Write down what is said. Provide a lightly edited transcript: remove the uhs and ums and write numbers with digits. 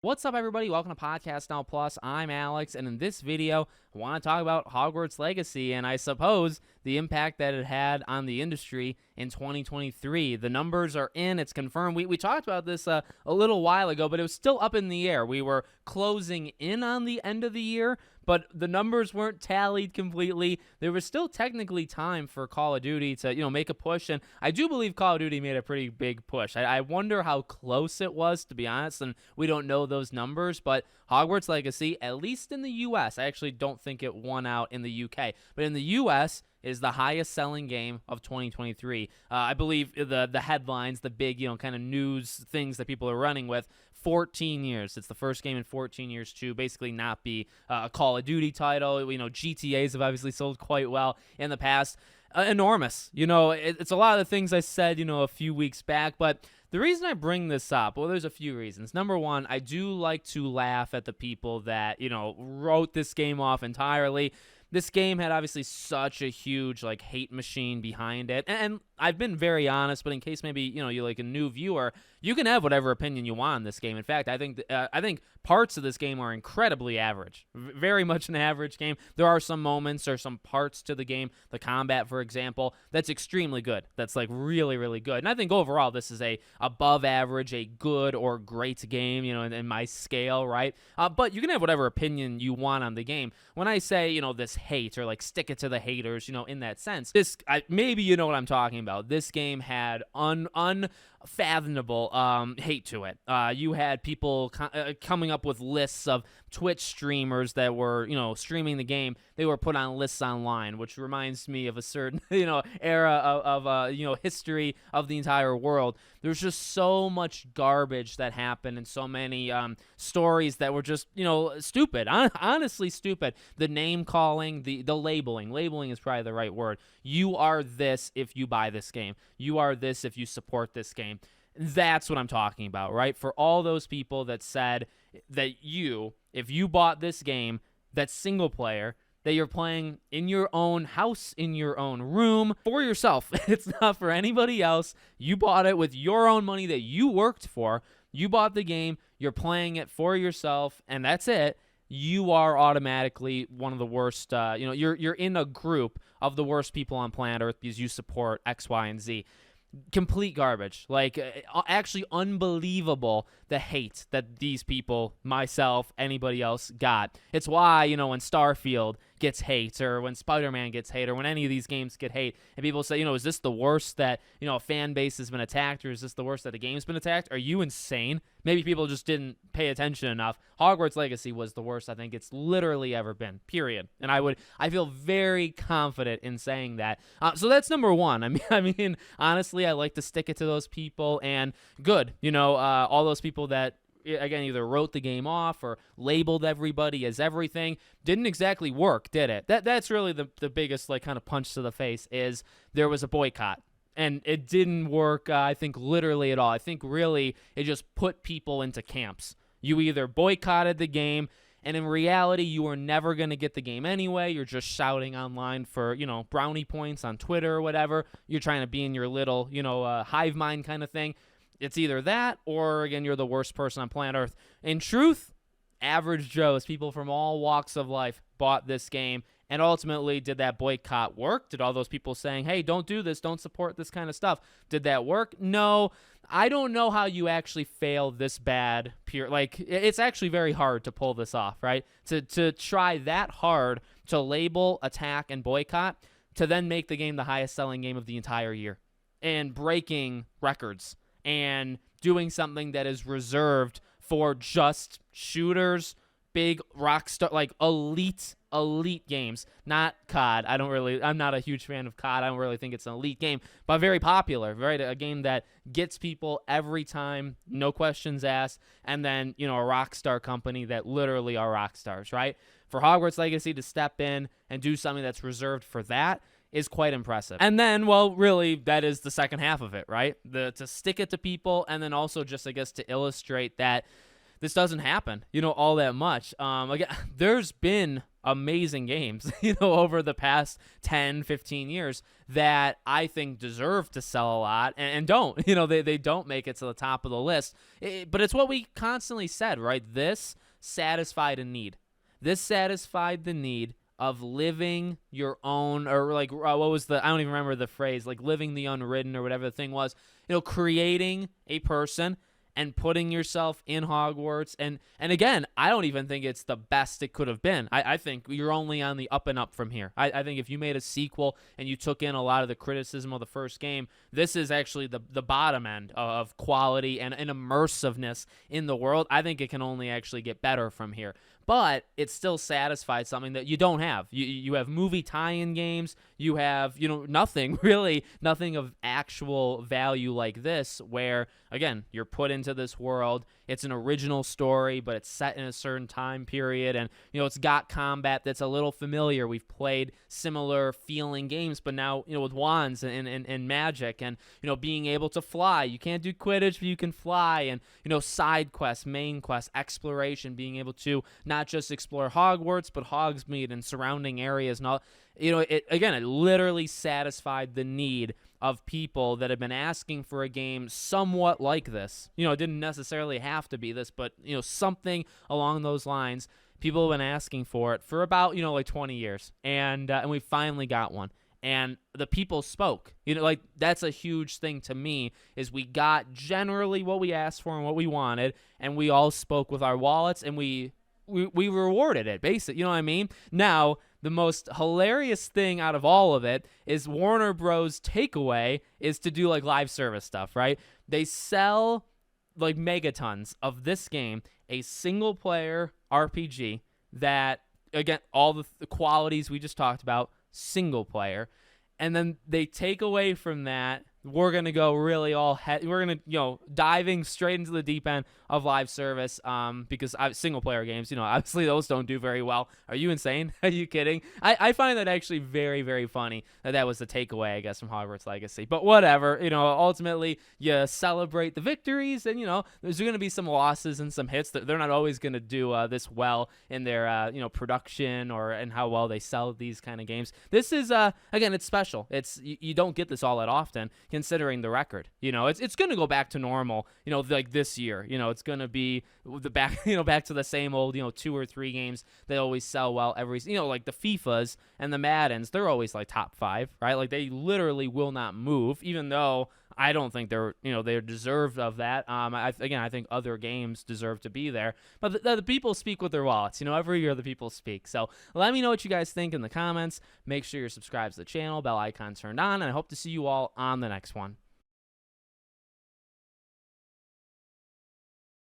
What's up, everybody? Welcome to Podcast Now Plus. I'm Alex, and in this video, I want to talk about Hogwarts Legacy and I suppose the impact that it had on the industry in 2023. The numbers are in, it's confirmed. We talked about this a little while ago, but it was still up in the air. We were closing in on the end of the year, but the numbers weren't tallied completely. There was still technically time for Call of Duty to, make a push, and I do believe Call of Duty made a pretty big push. I wonder how close it was, to be honest, and we don't know those numbers, but Hogwarts Legacy, at least in the U.S., I actually don't think it won out in the U.K., but in the U.S., is the highest selling game of 2023. I believe the headlines, the big, kind of news things that people are running with, 14 years. It's the first game in 14 years to basically not be a Call of Duty title. GTAs have obviously sold quite well in the past. Enormous. It's a lot of the things I said, a few weeks back, but the reason I bring this up, well, there's a few reasons. Number one, I do like to laugh at the people that, wrote this game off entirely. This game had obviously such a huge hate machine behind it, and I've been very honest. But in case maybe you're like a new viewer, you can have whatever opinion you want on this game. In fact, I think parts of this game are incredibly average, very much an average game. There are some moments or some parts to the game, the combat, for example, that's extremely good. That's really, really good. And I think overall this is a above average, a good or great game, in my scale, right? But you can have whatever opinion you want on the game. When I say this hate or stick it to the haters, in that sense, maybe you know what I'm talking about. This game had unfathomable hate to it. You had people coming up with lists of Twitch streamers that were, streaming the game. They were put on lists online, which reminds me of a certain, era of history of the entire world. There's just so much garbage that happened and so many stories that were just, stupid, honestly stupid. The name calling, the labeling. Labeling is probably the right word. You are this if you buy this game. You are this if you support this game. That's what I'm talking about, right? For all those people that said that if you bought this game that's single player, that you're playing in your own house, in your own room, for yourself. It's not for anybody else. You bought it with your own money that you worked for. You bought the game. You're playing it for yourself, and that's it. You are automatically one of the worst. You're in a group of the worst people on planet Earth because you support X, Y, and Z. Complete garbage. Actually unbelievable the hate that these people, myself, anybody else got. It's why, when Starfield gets hate or when Spider-Man gets hate or when any of these games get hate and people say, is this the worst that, a fan base has been attacked or is this the worst that a game's been attacked? Are you insane? Maybe people just didn't pay attention enough. Hogwarts Legacy was the worst I think it's literally ever been, period. And I feel very confident in saying that. So that's number one. I mean, honestly, I like to stick it to those people and good, all those people that, again, either wrote the game off or labeled everybody as everything. Didn't exactly work, did it? That's really the biggest kind of punch to the face is there was a boycott. And it didn't work, I think, literally at all. I think really it just put people into camps. You either boycotted the game, and in reality, you were never going to get the game anyway. You're just shouting online for, brownie points on Twitter or whatever. You're trying to be in your little, hive mind kind of thing. It's either that or, again, you're the worst person on planet Earth. In truth, average Joes, people from all walks of life, bought this game. And ultimately, did that boycott work? Did all those people saying, hey, don't do this, don't support this kind of stuff, did that work? No. I don't know how you actually fail this bad. It's actually very hard to pull this off, right? To try that hard to label, attack, and boycott, to then make the game the highest selling game of the entire year. And breaking records. And doing something that is reserved for just shooters, big rockstar, elite games, not COD. I'm not a huge fan of COD. I don't really think it's an elite game, but very popular, right? A game that gets people every time, no questions asked, and then, a rockstar company that literally are rock stars, right? For Hogwarts Legacy to step in and do something that's reserved for that is quite impressive. And then, well, really, that is the second half of it, right? To stick it to people, and then also just, I guess, to illustrate that this doesn't happen, all that much. Again, there's been amazing games, over the past 10, 15 years that I think deserve to sell a lot and don't. They don't make it to the top of the list. But it's what we constantly said, right? This satisfied a need. This satisfied the need of living your own, or like, what was I don't even remember the phrase, like living the unwritten or whatever the thing was, creating a person and putting yourself in Hogwarts. And again, I don't even think it's the best it could have been. I think you're only on the up and up from here. I think if you made a sequel and you took in a lot of the criticism of the first game, this is actually the bottom end of quality and immersiveness in the world. I think it can only actually get better from here. But it still satisfies something that you don't have. You have movie tie-in games. You have, nothing of actual value like this, where, again, you're put into this world. It's an original story, but it's set in a certain time period. And, it's got combat that's a little familiar. We've played similar feeling games, but now, with wands and magic and, being able to fly. You can't do Quidditch, but you can fly. And, side quests, main quests, exploration, being able to not just explore Hogwarts, but Hogsmeade and surrounding areas and all. It literally satisfied the need of people that have been asking for a game somewhat like this. It didn't necessarily have to be this, but, something along those lines. People have been asking for it for about, 20 years. And we finally got one. And the people spoke. That's a huge thing to me, is we got generally what we asked for and what we wanted, and we all spoke with our wallets, and we rewarded it, basically. You know what I mean? Now, the most hilarious thing out of all of it is Warner Bros. Takeaway is to do live service stuff, right? They sell megatons of this game, a single player RPG that, again, all the qualities we just talked about, single player, and then they take away from that. We're going to go really we're going to, diving straight into the deep end of live service, because single player games, obviously those don't do very well. Are you insane? Are you kidding? I find that actually very, very funny that was the takeaway, I guess, from Hogwarts Legacy. But whatever, ultimately you celebrate the victories, and, there's going to be some losses and some hits. They're not always going to do this well in their, production and how well they sell these kind of games. This is, again, it's special. You don't get this all that often, considering the record. It's going to go back to normal, this year. It's going to be back to the same old, 2 or 3 games that always sell well every, like the FIFAs and the Maddens, they're always top 5, right? They literally will not move, even though I don't think they're deserved of that. I think other games deserve to be there, but the people speak with their wallets. Every year the people speak. So let me know what you guys think in the comments. Make sure you're subscribed to the channel, bell icon turned on, and I hope to see you all on the next one.